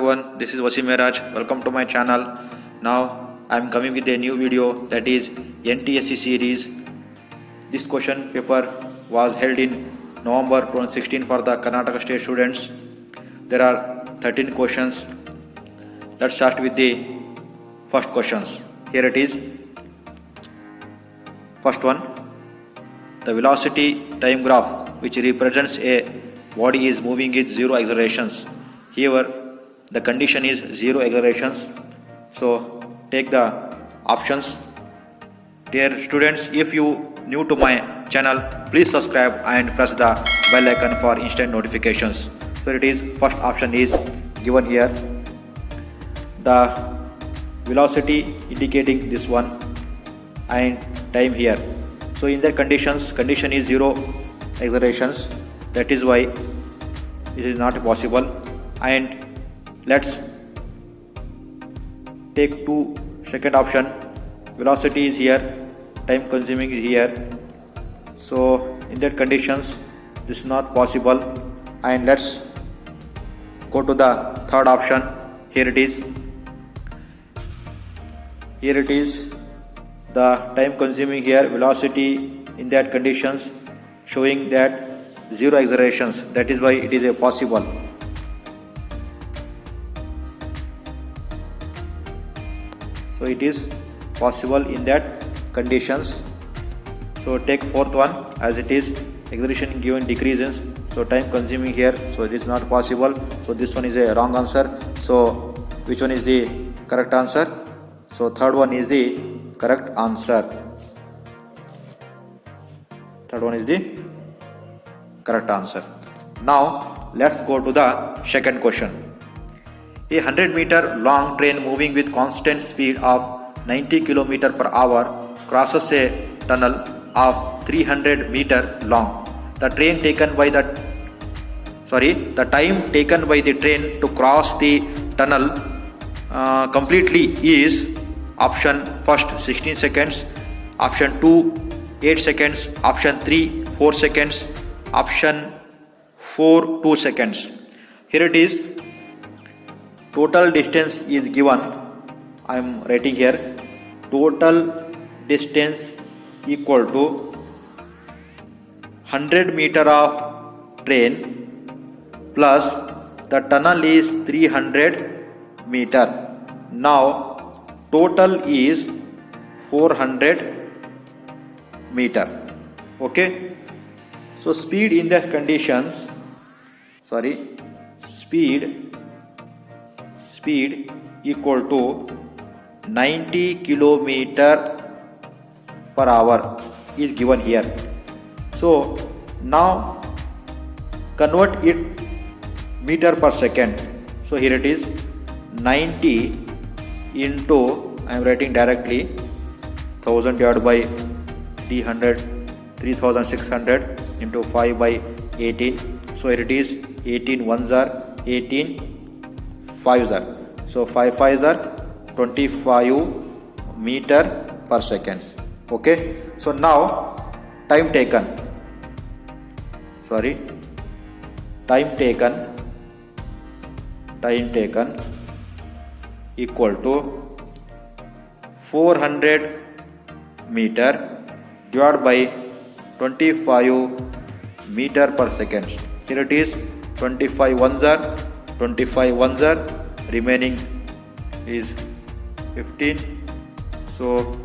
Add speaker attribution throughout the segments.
Speaker 1: everyone, this is Wasim Miraj. Welcome to my channel. Now I am coming with a new video, that is NTSC series. This question paper was held in November 2016 for the Karnataka state students. There are 13 questions. Let's start with the first questions. Here it is. First one, the velocity time graph which represents a body is moving with zero accelerations. Here the condition is zero accelerations. So take the options. Dear students, if you new to my channel, please subscribe and press the bell icon for instant notifications. So it is first option is given here. The velocity indicating this one and time here. So in that condition is zero accelerations. That is why this is not possible. And let's take second option. Velocity is here, time consuming is here. So in that conditions this is not possible. And let's go to the third option. Here it is. Here it is. The time consuming here, velocity in that conditions showing that zero accelerations. That is why it is a possible. So it is possible in that conditions. So take fourth one as it is. Acceleration given decreases. So time consuming here. So it is not possible. So this one is a wrong answer. So which one is the correct answer? So third one is the correct answer. Third one is the correct answer. Now let's go to the second question. A 100-meter long train moving with constant speed of 90 km per hour crosses a tunnel of 300 meter long. The time taken by the train to cross the tunnel completely is option first 16 seconds, option 2 8 seconds, option 3 4 seconds, option 4 2 seconds. Here it is. Total distance is given. I am writing here. Total distance equal to 100 meter of train plus the tunnel is 300 meter. Now total is 400 meter. Okay. So speed in the conditions. Speed equal to 90 kilometer per hour is given here. So now convert it meter per second. So here it is 90 into, I am writing directly, 1000 divided by 3600 into 5 by 18. So here it is 18 ones are 18 5s are. So 5 5s are 25 meter per second. Okay. So now time taken equal to 400 meter divided by 25 meter per second. Here it is 25 ones are remaining is 15. So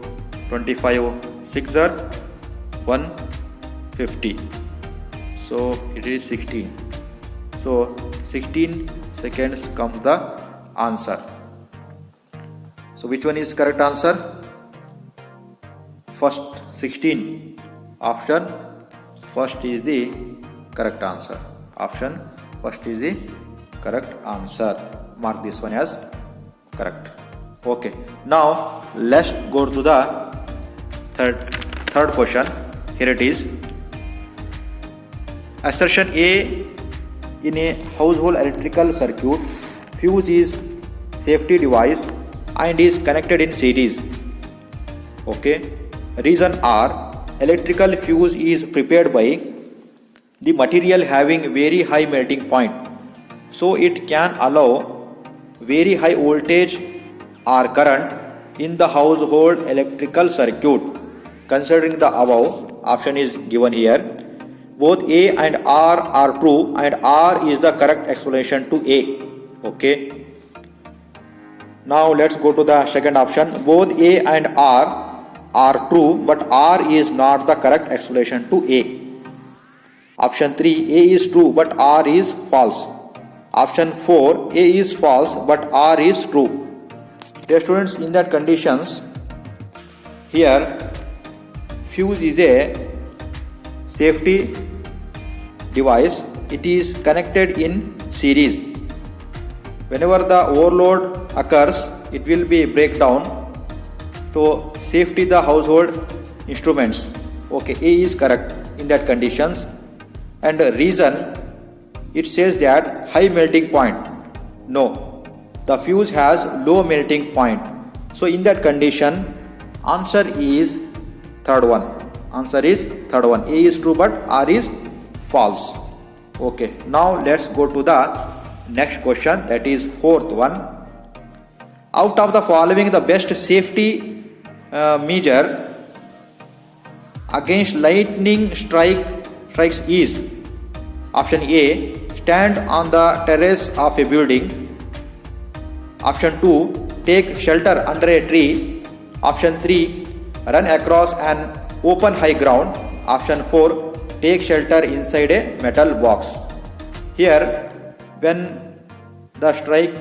Speaker 1: 25 6 are 150. So it is 16. So 16 seconds comes the answer. So which one is correct answer? First 16 option first is the correct answer. Option first is the correct answer. Mark this one as correct. Okay. Now let's go to the third question. Here it is. Assertion A: in a household electrical circuit, fuse is safety device and is connected in series. Okay. Reason R: electrical fuse is prepared by the material having very high melting point, so it can allow very high voltage or current in the household electrical circuit. Considering the above, option is given here. Both A and R are true, and R is the correct explanation to A. Okay. Now let's go to the second option. Both A and R are true, but R is not the correct explanation to A. Option 3, A is true, but R is false. Option 4, A is false, but R is true. Dear students, in that conditions, here fuse is a safety device. It is connected in series. Whenever the overload occurs, it will be breakdown to safety the household instruments. Okay, A is correct in that conditions. And the reason, it says that high melting point. No, the fuse has low melting point. So in that condition, answer is third one. Answer is third one. A is true, but R is false. Okay, now let's go to the next question, that is fourth one. Out of the following, the best safety measure against lightning strikes is: option A, stand on the terrace of a building. Option 2, take shelter under a tree. Option 3, run across an open high ground. Option 4, take shelter inside a metal box. Here, when the strike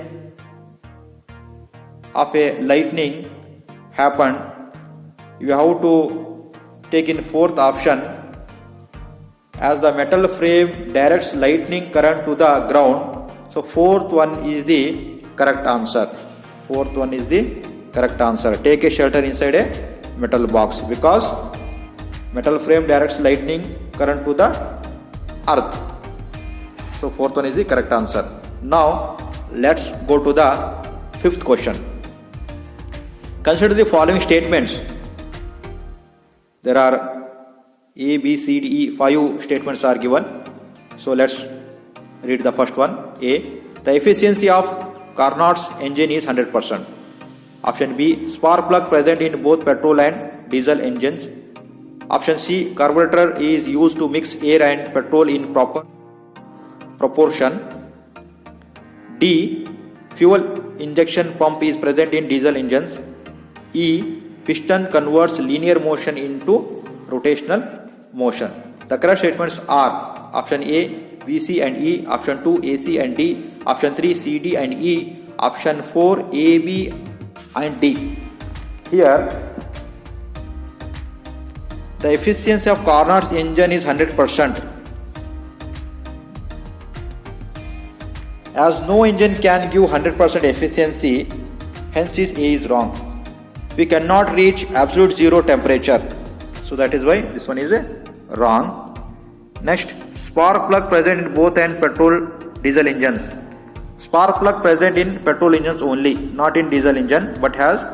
Speaker 1: of a lightning happened, you have to take in fourth option, as the metal frame directs lightning current to the ground. So fourth one is the correct answer. Fourth one is the correct answer. Take a shelter inside a metal box, because metal frame directs lightning current to the earth. So fourth one is the correct answer. Now let's go to the fifth question. Consider the following statements. There are A, B, C, D, E, 5 statements are given. So let's read the first one. A, the efficiency of Carnot's engine is 100%. Option B, spark plug present in both petrol and diesel engines. Option C, carburetor is used to mix air and petrol in proper proportion. D, fuel injection pump is present in diesel engines. E, piston converts linear motion into rotational motion. The correct statements are option A, B, C and E, option 2, A, C and D, option 3, C, D and E, option 4, A, B and D. Here, the efficiency of Carnot's engine is 100%. As no engine can give 100% efficiency, hence A is wrong. We cannot reach absolute zero temperature. So that is why this one is wrong. Next, spark plug present in both and petrol diesel engines. Spark plug present in petrol engines only, not in diesel engine, but has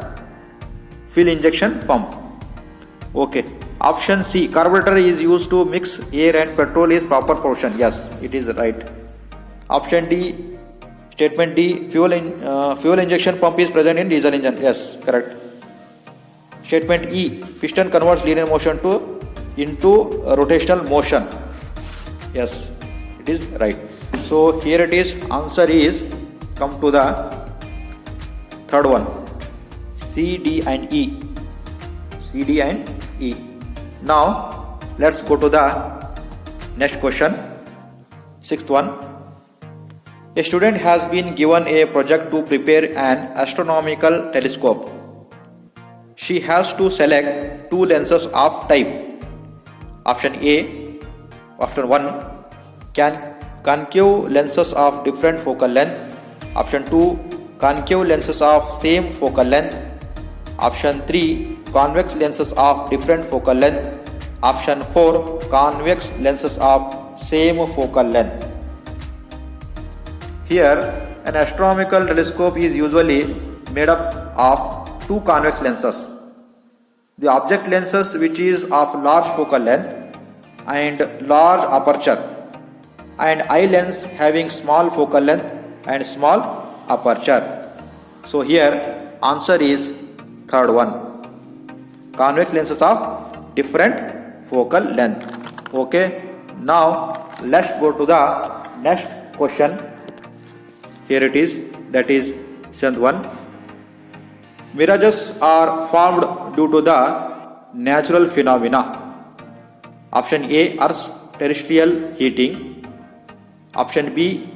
Speaker 1: fuel injection pump. Okay. Option C, carburetor is used to mix air and petrol is proper portion. Yes, it is right. Option D, statement D, fuel injection pump is present in diesel engine. Yes, correct. Statement E, piston converts linear motion into rotational motion. Yes, it is right. So here it is. Answer is, come to the third one, C, D and E. C, D and E. Now let's go to the next question. Sixth one. A student has been given a project to prepare an astronomical telescope. She has to select two lenses of type. Option A, option 1, concave lenses of different focal length. Option 2, concave lenses of same focal length. Option 3, convex lenses of different focal length. Option 4, convex lenses of same focal length. Here, an astronomical telescope is usually made up of two convex lenses. The object lenses, which is of large focal length and large aperture, and eye lens having small focal length and small aperture. So here answer is third one. Convex lenses of different focal length. Okay, now let's go to the next question. Here it is, that is seventh one. Mirages are formed due to the natural phenomena. Option A, Earth's terrestrial heating. Option B,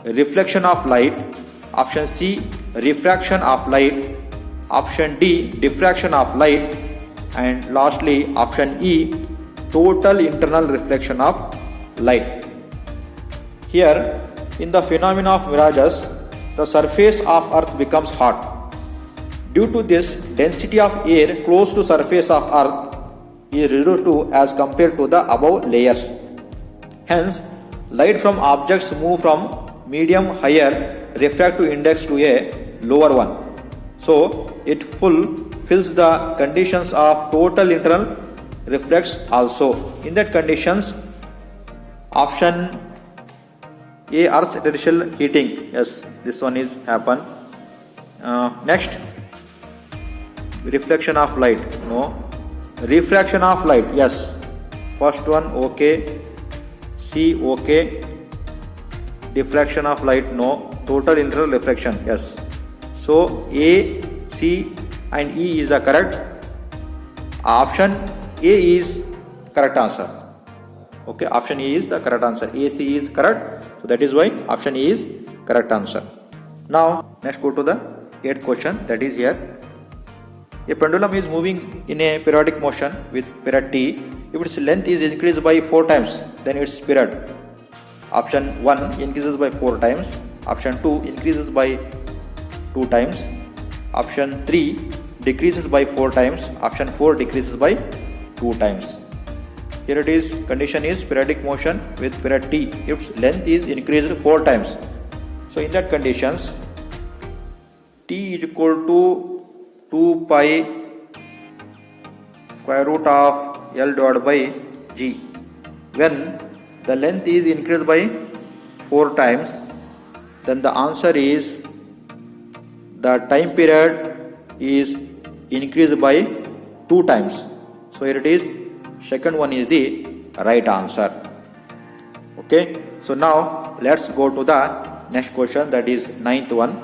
Speaker 1: reflection of light. Option C, refraction of light. Option D, diffraction of light. And lastly, option E, total internal reflection of light. Here, in the phenomena of mirages, the surface of Earth becomes hot. Due to this, density of air close to surface of Earth is reduced to as compared to the above layers. Hence, light from objects move from medium higher refractive index to a lower one. So, it fulfills the conditions of total internal reflex also. In that conditions, option A, Earth's terrestrial heating. Yes, this one is happen. Next, reflection of light. No. Refraction of light. Yes. First one okay. C okay. Diffraction of light. No. Total internal reflection. Yes. So A, C and E is the correct. Option A is correct answer. Okay. Option A is the correct answer. A, C is correct. So that is why option A is correct answer. Now let's go to the 8th question, that is here. A pendulum is moving in a periodic motion with period t. If its length is increased by 4 times, then its period. Option 1 increases by 4 times. Option 2 increases by 2 times. Option 3 decreases by 4 times. Option 4 decreases by 2 times. Here it is, condition is periodic motion with period t. Its length is increased 4 times. So in that conditions, t is equal to 2 pi square root of L divided by G. When the length is increased by 4 times, then the answer is the time period is increased by 2 times. So here it is, second one is the right answer. Okay, so now let's go to the next question, that is 9th one.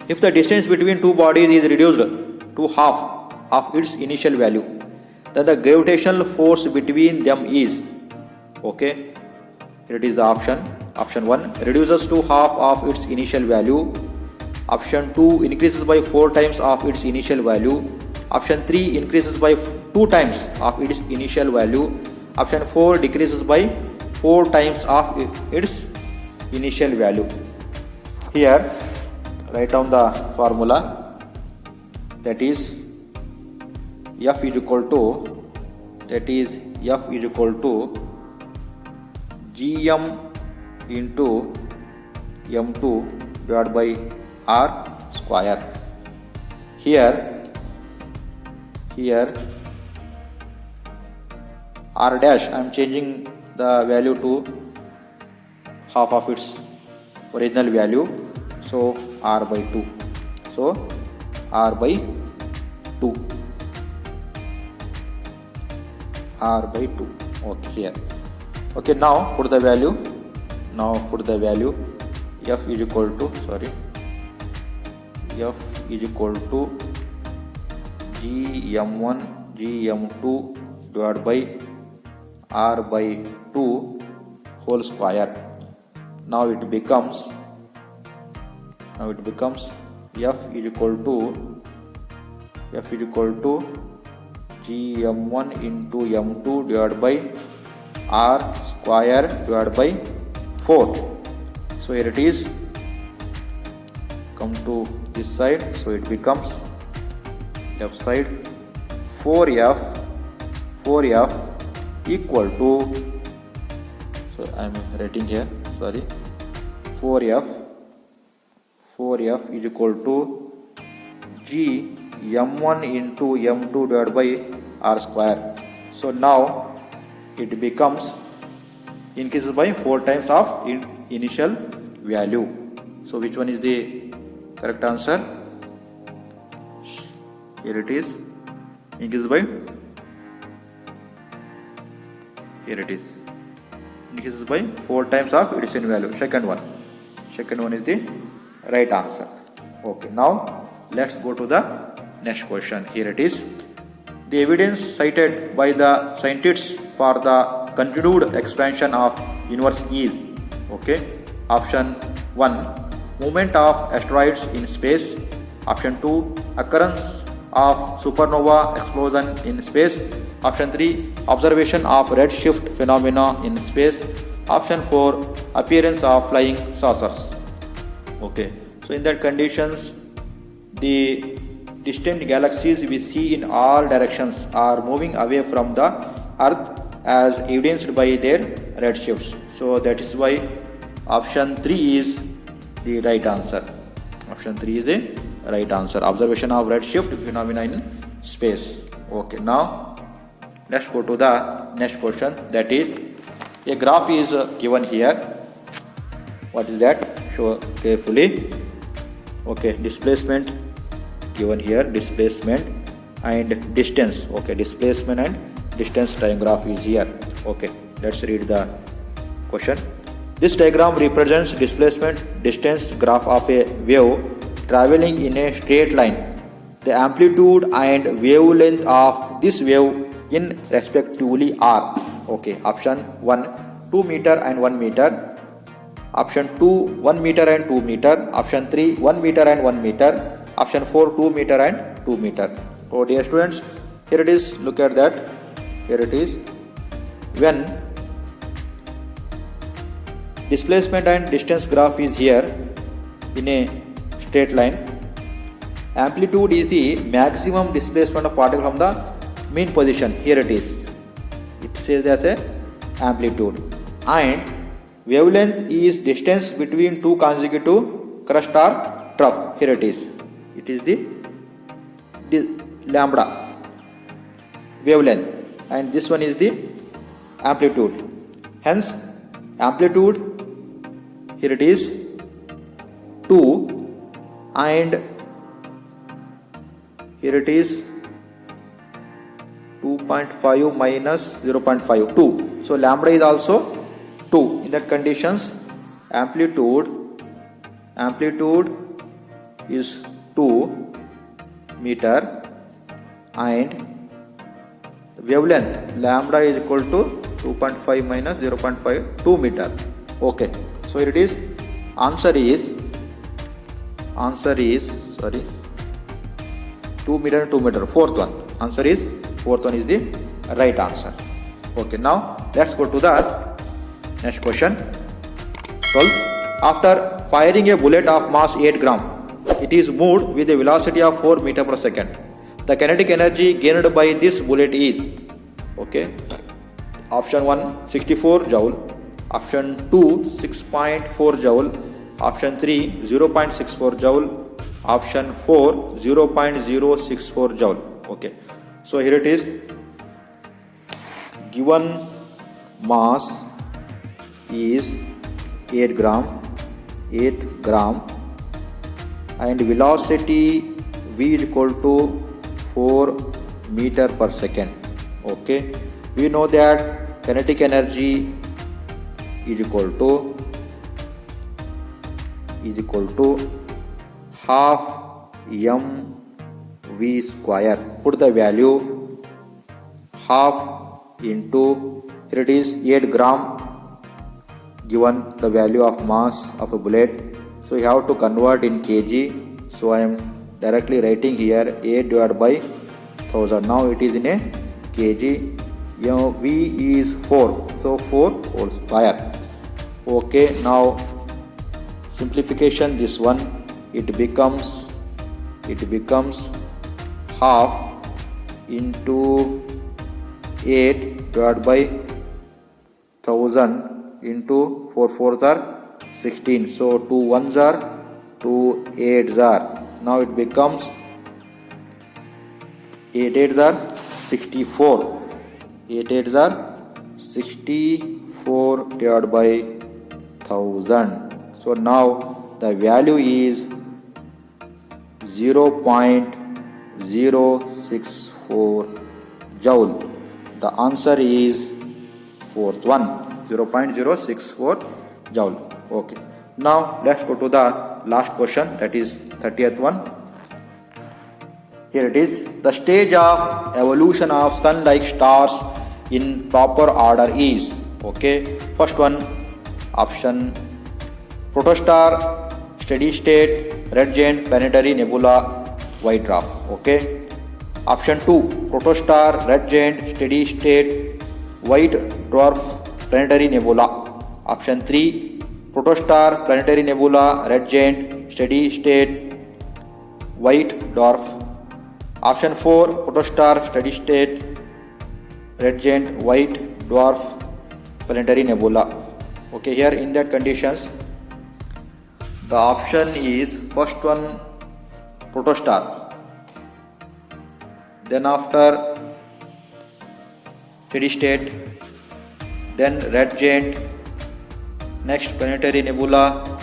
Speaker 1: If the distance between two bodies is reduced to half of its initial value, then the gravitational force between them is, okay, here it is the option. Option 1 reduces to half of its initial value. Option 2 increases by 4 times of its initial value. Option 3 increases by 2 times of its initial value. Option 4 decreases by 4 times of its initial value. Here write down the formula, that is F is equal to Gm into M2 divided by R square. Here R dash, I am changing the value to half of its original value, so R by 2. So R by 2. R by 2. Okay, here. Okay, now put the value. F is equal to Gm1 Gm2 divided by R by 2 whole square. Now it becomes F is equal to Gm1 into M2 divided by R square divided by 4. So here it is, come to this side, so it becomes left side 4F equal to, so I am writing here, 4F is equal to Gm1 into M2 divided by R square. So now it becomes increases by 4 times of initial value. So which one is the Correct answer. Here it is. Increases by. Here it is. Increases by 4 times of its in value. Second one. Second one is the right answer. Okay. Now let's go to the next question. Here it is. The evidence cited by the scientists for the continued expansion of universe is, okay, option 1, movement of asteroids in space, option 2, occurrence of supernova explosion in space, option 3, observation of redshift phenomena in space, option 4, appearance of flying saucers. Okay, so in that conditions, the distant galaxies we see in all directions are moving away from the Earth as evidenced by their redshifts. So that is why option 3 is the right answer. Option 3 is a right answer. Observation of redshift phenomena in space. Okay, now let's go to the next question. That is, a graph is given here. What is that? Show carefully. Okay, displacement given here, displacement and distance. Okay, displacement and distance time graph is here. Okay, let's read the question. This diagram represents displacement distance graph of a wave traveling in a straight line. The amplitude and wavelength of this wave in respectively are, okay, option 1, 2 meter and 1 meter, option 2, 1 meter and 2 meter, option 3, 1 meter and 1 meter, option 4, 2 meter and 2 meter. So dear students, here it is, look at that. Here it is. When displacement and distance graph is here in a straight line, amplitude is the maximum displacement of particle from the mean position. Here it is. It says as a amplitude. And wavelength is distance between two consecutive crust or trough. Here it is. It is the lambda wavelength, and this one is the amplitude. Hence amplitude, here it is 2, and here it is 2.5 minus 0.5, 2. So lambda is also 2. In that conditions, amplitude is 2 meter and wavelength lambda is equal to 2.5 minus 0.5, 2 meter. Okay, so here it is. Answer is 2 meter and 2 meter. Fourth one. Answer is fourth one is the right answer. Okay, now let's go to the next question. 12. After firing a bullet of mass 8 gram, it is moved with a velocity of 4 meter per second. The kinetic energy gained by this bullet is, okay, option 1, 64 joule, option 2, 6.4 joule, option 3, 0.64 joule, option 4, 0.064 joule. Okay, so here it is. Given mass is 8 gram and velocity v is equal to 4 meter per second. Okay, we know that kinetic energy is equal to half mv square. Put the value half into, here it is 8 gram given the value of mass of a bullet. So you have to convert in kg. So I am directly writing here 8 divided by 1000. Now it is in a kg. V is 4. So 4 whole square. Okay, now simplification this one. It becomes half into 8 divided by 1000 into 4 4s are 16. So 2 1s are 2 8s are. Now it becomes 8 8s are 64. 8 8s are 64 divided by 1000. So now the value is 0.064 joule. The answer is fourth one, 0.064 joule. Okay. Now let's go to the last question, that is 30th one. Here it is. The stage of evolution of sun-like stars in proper order is. Okay. First one, option protostar, steady state, red giant, planetary nebula, white dwarf. Okay. Option 2, protostar, red giant, steady state, white dwarf, planetary nebula. Option 3, protostar, planetary nebula, red giant, steady state, white dwarf. Option 4, protostar, steady state, red giant, white dwarf, planetary nebula. Okay, here in that conditions, the option is first one, protostar. Then after steady state, then red giant, next planetary nebula,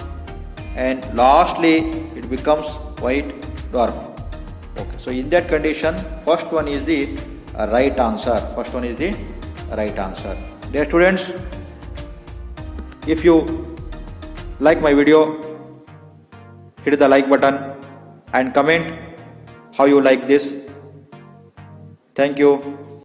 Speaker 1: and lastly it becomes white dwarf. Okay, so in that condition, first one is the right answer. First one is the right answer. Dear students, if you like my video, hit the like button and comment how you like this. Thank you.